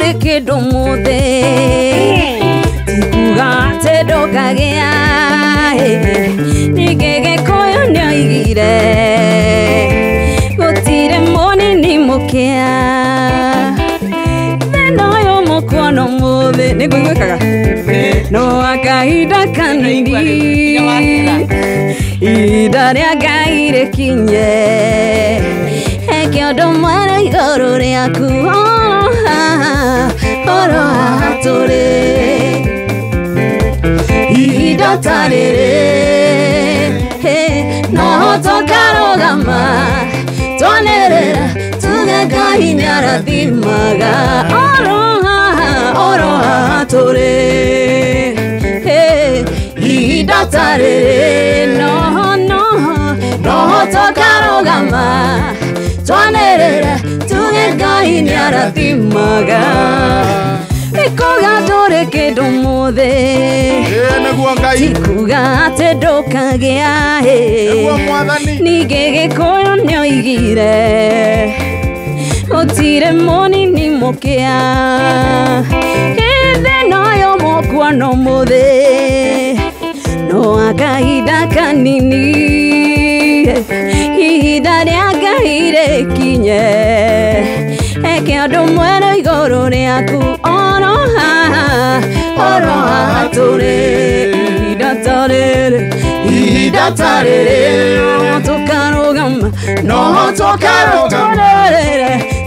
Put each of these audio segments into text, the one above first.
dore kĩndũ mũthĩ tikuga atĩ ndũkagĩa ningĩ Gĩkũyũ nĩoigire gũtirĩ mũnini mũkĩa thĩna ũyũ mũkuona mũthĩ nĩguo igwĩkaga no akahinda kanini ihinda rĩa Ngai rĩkinye eke ũndũ mwerũ igũrũ rĩaku oro haha tũrĩ ihinda ta rĩrĩ no tũkarũgama twanĩrĩra tuge Ngai nĩarathimaga oro haha tũrĩ ihinda ta rĩrĩ no tũkarũgama twanĩrĩra tuge Ngai nĩarathimaga ikuga ndũrĩ kĩndũ mũthĩ tikuga atĩ ndũkagĩa ningĩ Gĩkũyũ nĩoigire gũtirĩ mũnini mũkĩa thĩna ũyũ mũkuona mũthĩ no akahinda kanini ihinda rĩa Ngai rĩkinye eke ũndũ mwerũ igũrũ rĩaku oro haha tũrĩ ihinda ta rĩrĩ tũkarũgama no tũkarũgama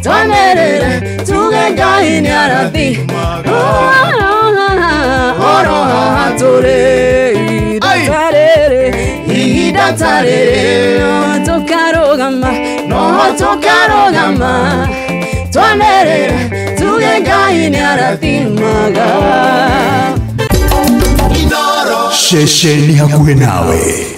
twanĩrĩre tuge Ngai nĩarathimaga oro haha tũrĩ ihinda ta rĩrĩ tũkarũgama no tũkarũgama twanĩrĩra tuge Ngai nĩarathimaga Shesheni hakuhĩ nawe.